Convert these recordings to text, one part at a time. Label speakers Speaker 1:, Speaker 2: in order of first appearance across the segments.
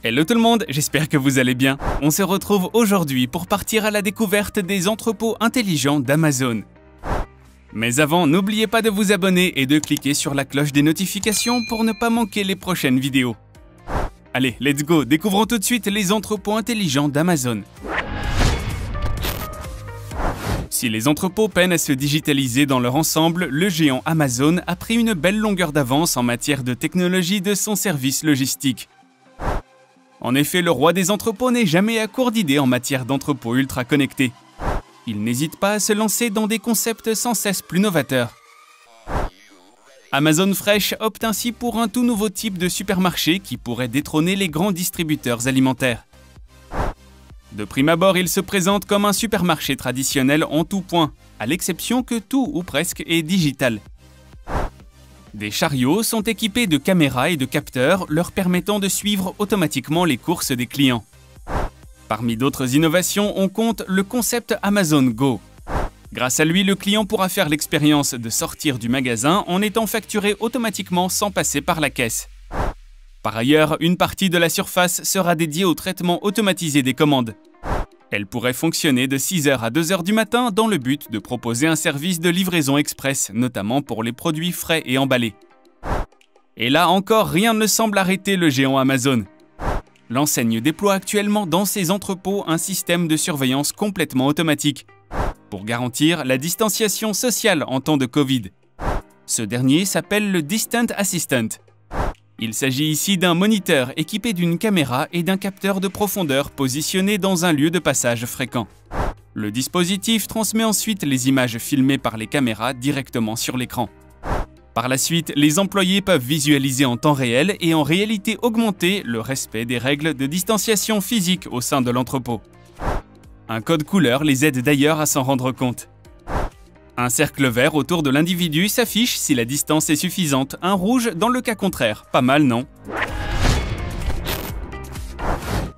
Speaker 1: Hello tout le monde, j'espère que vous allez bien. On se retrouve aujourd'hui pour partir à la découverte des entrepôts intelligents d'Amazon. Mais avant, n'oubliez pas de vous abonner et de cliquer sur la cloche des notifications pour ne pas manquer les prochaines vidéos. Allez, let's go, découvrons tout de suite les entrepôts intelligents d'Amazon. Si les entrepôts peinent à se digitaliser dans leur ensemble, le géant Amazon a pris une belle longueur d'avance en matière de technologie de son service logistique. En effet, le roi des entrepôts n'est jamais à court d'idées en matière d'entrepôts ultra connectés. Il n'hésite pas à se lancer dans des concepts sans cesse plus novateurs. Amazon Fresh opte ainsi pour un tout nouveau type de supermarché qui pourrait détrôner les grands distributeurs alimentaires. De prime abord, il se présente comme un supermarché traditionnel en tout point, à l'exception que tout ou presque est digital. Des chariots sont équipés de caméras et de capteurs leur permettant de suivre automatiquement les courses des clients. Parmi d'autres innovations, on compte le concept Amazon Go. Grâce à lui, le client pourra faire l'expérience de sortir du magasin en étant facturé automatiquement sans passer par la caisse. Par ailleurs, une partie de la surface sera dédiée au traitement automatisé des commandes. Elle pourrait fonctionner de 6h à 2h du matin dans le but de proposer un service de livraison express, notamment pour les produits frais et emballés. Et là encore, rien ne semble arrêter le géant Amazon. L'enseigne déploie actuellement dans ses entrepôts un système de surveillance complètement automatique pour garantir la distanciation sociale en temps de Covid. Ce dernier s'appelle le Distant Assistant. Il s'agit ici d'un moniteur équipé d'une caméra et d'un capteur de profondeur positionné dans un lieu de passage fréquent. Le dispositif transmet ensuite les images filmées par les caméras directement sur l'écran. Par la suite, les employés peuvent visualiser en temps réel et en réalité augmentée le respect des règles de distanciation physique au sein de l'entrepôt. Un code couleur les aide d'ailleurs à s'en rendre compte. Un cercle vert autour de l'individu s'affiche si la distance est suffisante, un rouge dans le cas contraire. Pas mal, non?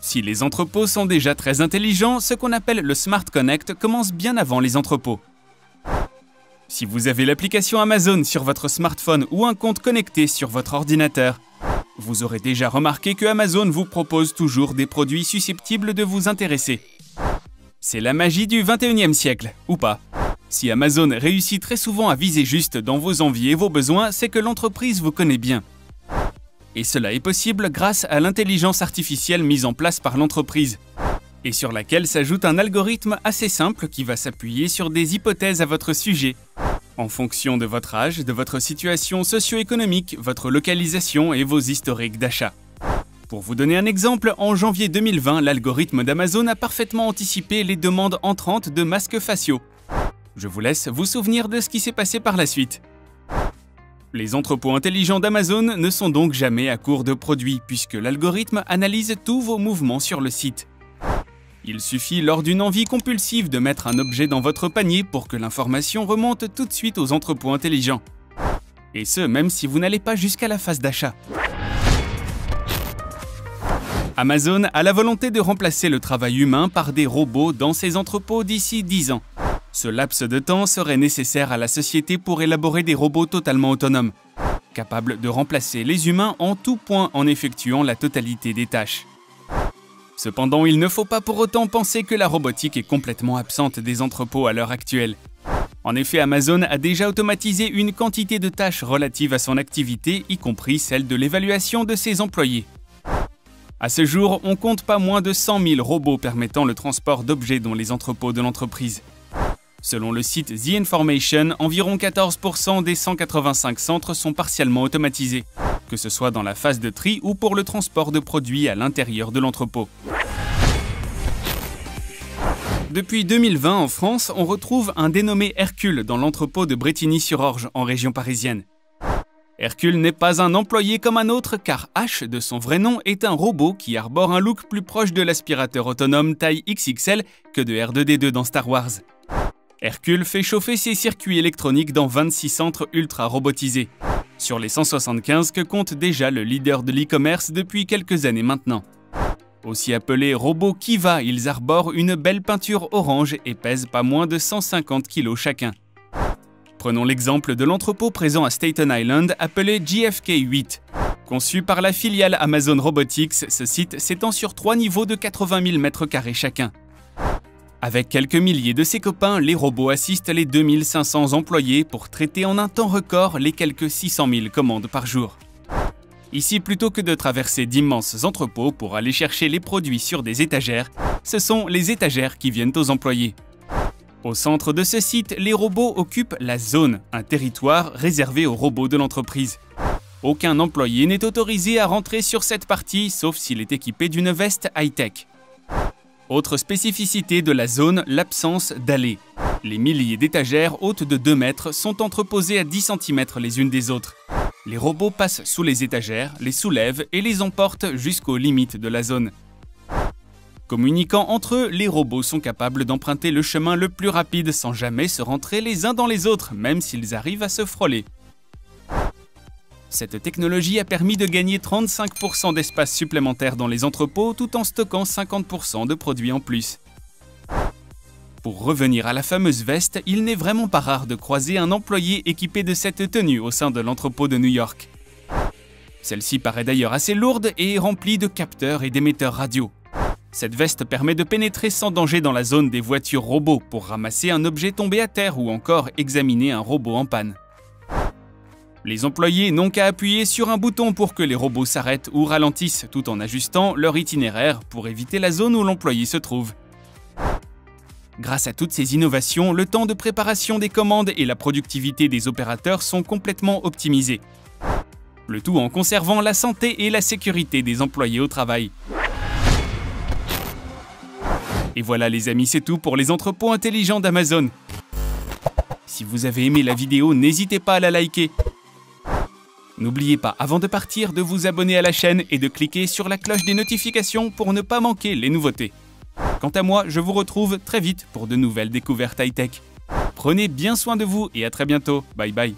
Speaker 1: Si les entrepôts sont déjà très intelligents, ce qu'on appelle le Smart Connect commence bien avant les entrepôts. Si vous avez l'application Amazon sur votre smartphone ou un compte connecté sur votre ordinateur, vous aurez déjà remarqué que Amazon vous propose toujours des produits susceptibles de vous intéresser. C'est la magie du 21e siècle, ou pas? Si Amazon réussit très souvent à viser juste dans vos envies et vos besoins, c'est que l'entreprise vous connaît bien. Et cela est possible grâce à l'intelligence artificielle mise en place par l'entreprise, et sur laquelle s'ajoute un algorithme assez simple qui va s'appuyer sur des hypothèses à votre sujet, en fonction de votre âge, de votre situation socio-économique, votre localisation et vos historiques d'achat. Pour vous donner un exemple, en janvier 2020, l'algorithme d'Amazon a parfaitement anticipé les demandes entrantes de masques faciaux. Je vous laisse vous souvenir de ce qui s'est passé par la suite. Les entrepôts intelligents d'Amazon ne sont donc jamais à court de produits puisque l'algorithme analyse tous vos mouvements sur le site. Il suffit lors d'une envie compulsive de mettre un objet dans votre panier pour que l'information remonte tout de suite aux entrepôts intelligents. Et ce, même si vous n'allez pas jusqu'à la phase d'achat. Amazon a la volonté de remplacer le travail humain par des robots dans ses entrepôts d'ici 10 ans. Ce laps de temps serait nécessaire à la société pour élaborer des robots totalement autonomes, capables de remplacer les humains en tout point en effectuant la totalité des tâches. Cependant, il ne faut pas pour autant penser que la robotique est complètement absente des entrepôts à l'heure actuelle. En effet, Amazon a déjà automatisé une quantité de tâches relatives à son activité, y compris celle de l'évaluation de ses employés. À ce jour, on compte pas moins de 100 000 robots permettant le transport d'objets dans les entrepôts de l'entreprise. Selon le site The Information, environ 14% des 185 centres sont partiellement automatisés, que ce soit dans la phase de tri ou pour le transport de produits à l'intérieur de l'entrepôt. Depuis 2020, en France, on retrouve un dénommé Hercule dans l'entrepôt de Brétigny-sur-Orge, en région parisienne. Hercule n'est pas un employé comme un autre car H, de son vrai nom, est un robot qui arbore un look plus proche de l'aspirateur autonome taille XXL que de R2D2 dans Star Wars. Hercule fait chauffer ses circuits électroniques dans 26 centres ultra robotisés, sur les 175 que compte déjà le leader de l'e-commerce depuis quelques années maintenant. Aussi appelés robots Kiva, ils arborent une belle peinture orange et pèsent pas moins de 150 kg chacun. Prenons l'exemple de l'entrepôt présent à Staten Island appelé JFK 8. Conçu par la filiale Amazon Robotics, ce site s'étend sur 3 niveaux de 80 000 m² chacun. Avec quelques milliers de ses copains, les robots assistent les 2500 employés pour traiter en un temps record les quelques 600 000 commandes par jour. Ici, plutôt que de traverser d'immenses entrepôts pour aller chercher les produits sur des étagères, ce sont les étagères qui viennent aux employés. Au centre de ce site, les robots occupent la zone, un territoire réservé aux robots de l'entreprise. Aucun employé n'est autorisé à rentrer sur cette partie, sauf s'il est équipé d'une veste high-tech. Autre spécificité de la zone, l'absence d'allées. Les milliers d'étagères hautes de 2 mètres sont entreposées à 10 cm les unes des autres. Les robots passent sous les étagères, les soulèvent et les emportent jusqu'aux limites de la zone. Communiquant entre eux, les robots sont capables d'emprunter le chemin le plus rapide sans jamais se rentrer les uns dans les autres, même s'ils arrivent à se frôler. Cette technologie a permis de gagner 35% d'espace supplémentaire dans les entrepôts tout en stockant 50% de produits en plus. Pour revenir à la fameuse veste, il n'est vraiment pas rare de croiser un employé équipé de cette tenue au sein de l'entrepôt de New York. Celle-ci paraît d'ailleurs assez lourde et est remplie de capteurs et d'émetteurs radio. Cette veste permet de pénétrer sans danger dans la zone des voitures robots pour ramasser un objet tombé à terre ou encore examiner un robot en panne. Les employés n'ont qu'à appuyer sur un bouton pour que les robots s'arrêtent ou ralentissent tout en ajustant leur itinéraire pour éviter la zone où l'employé se trouve. Grâce à toutes ces innovations, le temps de préparation des commandes et la productivité des opérateurs sont complètement optimisés. Le tout en conservant la santé et la sécurité des employés au travail. Et voilà les amis, c'est tout pour les entrepôts intelligents d'Amazon. Si vous avez aimé la vidéo, n'hésitez pas à la liker. N'oubliez pas, avant de partir, de vous abonner à la chaîne et de cliquer sur la cloche des notifications pour ne pas manquer les nouveautés. Quant à moi, je vous retrouve très vite pour de nouvelles découvertes high-tech. Prenez bien soin de vous et à très bientôt. Bye bye.